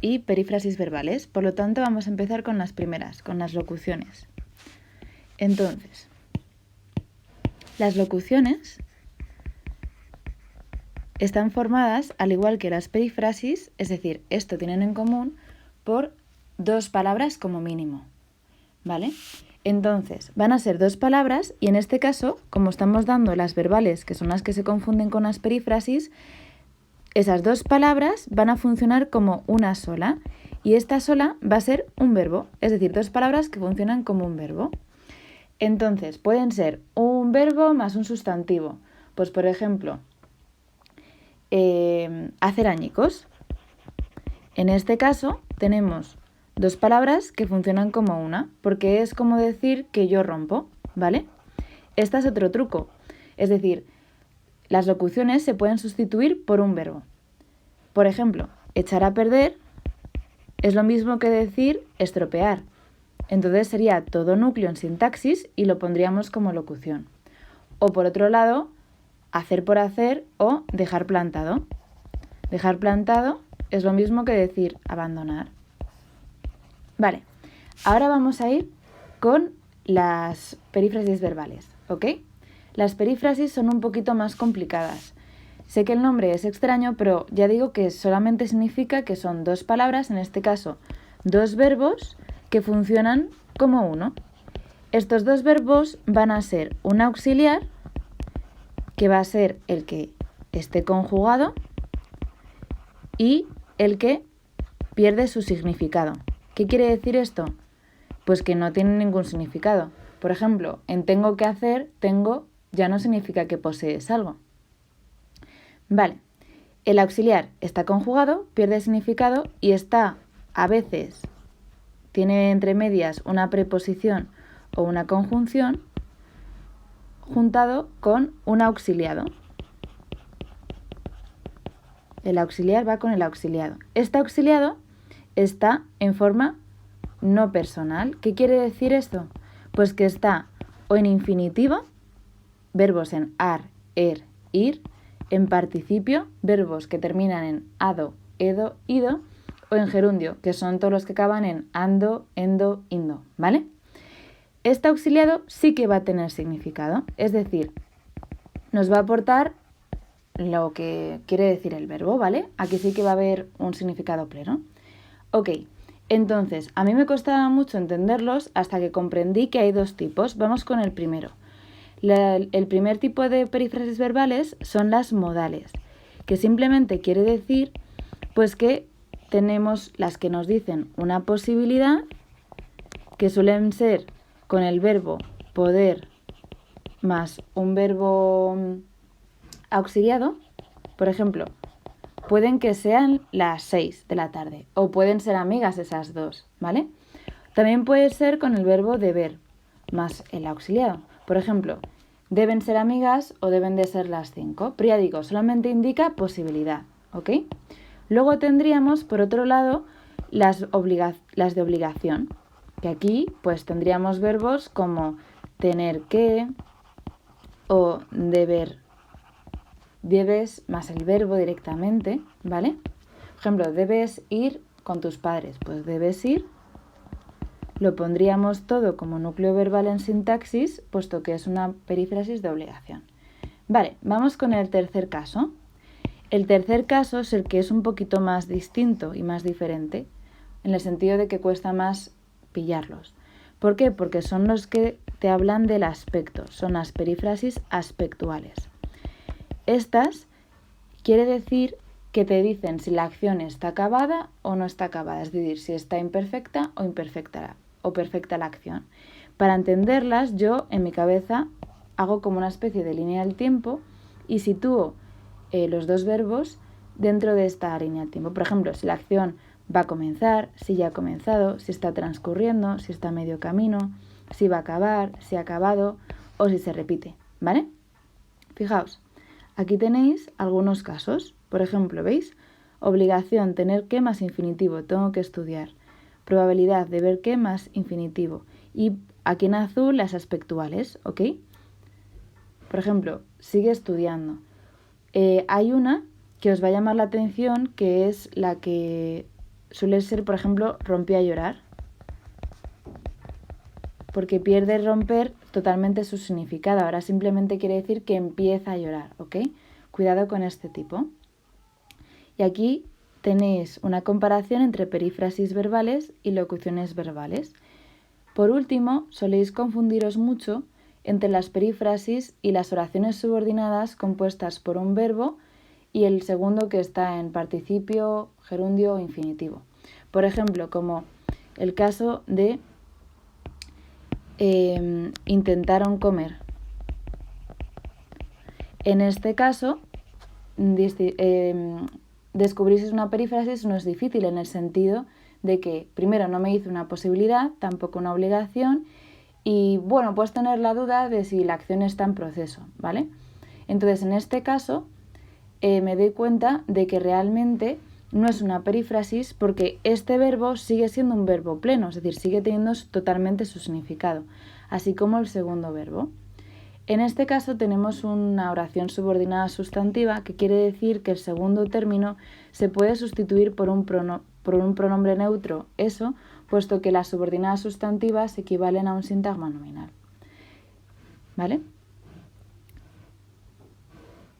y perífrasis verbales. Por lo tanto, vamos a empezar con las primeras, con las locuciones. Entonces, las locuciones están formadas, al igual que las perífrasis, es decir, esto tienen en común, por dos palabras como mínimo, ¿vale? Entonces, van a ser dos palabras y en este caso, como estamos dando las verbales, que son las que se confunden con las perífrasis, esas dos palabras van a funcionar como una sola y esta sola va a ser un verbo, es decir, dos palabras que funcionan como un verbo. Entonces, pueden ser un verbo más un sustantivo. Pues, por ejemplo, hacer añicos. En este caso, tenemos dos palabras que funcionan como una, porque es como decir que yo rompo, ¿vale? Este es otro truco. Es decir, las locuciones se pueden sustituir por un verbo. Por ejemplo, echar a perder es lo mismo que decir estropear. Entonces sería todo núcleo en sintaxis y lo pondríamos como locución. O por otro lado, hacer por hacer o dejar plantado. Dejar plantado es lo mismo que decir abandonar. Vale, ahora vamos a ir con las perífrasis verbales, ¿ok? Las perífrasis son un poquito más complicadas. Sé que el nombre es extraño, pero ya digo que solamente significa que son dos palabras, en este caso, dos verbos que funcionan como uno. Estos dos verbos van a ser un auxiliar, que va a ser el que esté conjugado, y el que pierde su significado. ¿Qué quiere decir esto? Pues que no tiene ningún significado. Por ejemplo, en tengo que hacer, tengo ya no significa que posees algo. Vale, el auxiliar está conjugado, pierde significado y está a veces, tiene entre medias una preposición o una conjunción juntado con un auxiliado. El auxiliar va con el auxiliado. Este auxiliado está en forma no personal. ¿Qué quiere decir esto? Pues que está o en infinitivo, verbos en ar, er, ir, en participio, verbos que terminan en ado, edo, ido, o en gerundio, que son todos los que acaban en ando, endo, indo, ¿vale? Este auxiliado sí que va a tener significado, es decir, nos va a aportar lo que quiere decir el verbo, ¿vale? Aquí sí que va a haber un significado pleno. Ok, entonces, a mí me costaba mucho entenderlos hasta que comprendí que hay dos tipos. Vamos con el primero. El primer tipo de perífrasis verbales son las modales, que simplemente quiere decir pues que tenemos las que nos dicen una posibilidad, que suelen ser con el verbo poder más un verbo auxiliado. Por ejemplo, pueden que sean las 6 de la tarde o pueden ser amigas esas dos, ¿vale? También puede ser con el verbo deber más el auxiliado. Por ejemplo, deben ser amigas o deben de ser las 5. Pero ya digo, solamente indica posibilidad, ¿ok? Luego tendríamos, por otro lado, las de obligación, que aquí pues tendríamos verbos como tener que o deber. Debes más el verbo directamente, ¿vale? Por ejemplo, debes ir con tus padres, pues debes ir. Lo pondríamos todo como núcleo verbal en sintaxis, puesto que es una perífrasis de obligación. Vale, vamos con el tercer caso. El tercer caso es el que es un poquito más distinto y más diferente, en el sentido de que cuesta más pillarlos. ¿Por qué? Porque son los que te hablan del aspecto, son las perífrasis aspectuales. Estas quiere decir que te dicen si la acción está acabada o no está acabada, es decir, si está imperfecta o imperfecta o perfecta la acción. Para entenderlas, yo en mi cabeza hago como una especie de línea del tiempo y sitúo los dos verbos dentro de esta línea del tiempo. Por ejemplo, si la acción va a comenzar, si ya ha comenzado, si está transcurriendo, si está a medio camino, si va a acabar, si ha acabado o si se repite, ¿vale? Fijaos, aquí tenéis algunos casos. Por ejemplo, ¿veis? Obligación, tener que más infinitivo, tengo que estudiar. Probabilidad, deber que más infinitivo. Y aquí en azul las aspectuales, ¿ok? Por ejemplo, sigue estudiando. Hay una que os va a llamar la atención, que es la que suele ser, por ejemplo, rompió a llorar, porque pierde romper totalmente su significado. Ahora simplemente quiere decir que empieza a llorar, ¿ok? Cuidado con este tipo. Y aquí tenéis una comparación entre perífrasis verbales y locuciones verbales. Por último, soléis confundiros mucho entre las perífrasis y las oraciones subordinadas compuestas por un verbo y el segundo que está en participio, gerundio o infinitivo. Por ejemplo, como el caso de intentaron comer. En este caso, descubrirse una perífrasis no es difícil en el sentido de que, primero, no me dice una posibilidad, tampoco una obligación, y bueno, puedes tener la duda de si la acción está en proceso, ¿vale? Entonces, en este caso, me doy cuenta de que realmente no es una perífrasis porque este verbo sigue siendo un verbo pleno, es decir, sigue teniendo totalmente su significado, así como el segundo verbo. En este caso tenemos una oración subordinada sustantiva que quiere decir que el segundo término se puede sustituir por un pronombre neutro, eso, puesto que las subordinadas sustantivas equivalen a un sintagma nominal. ¿Vale?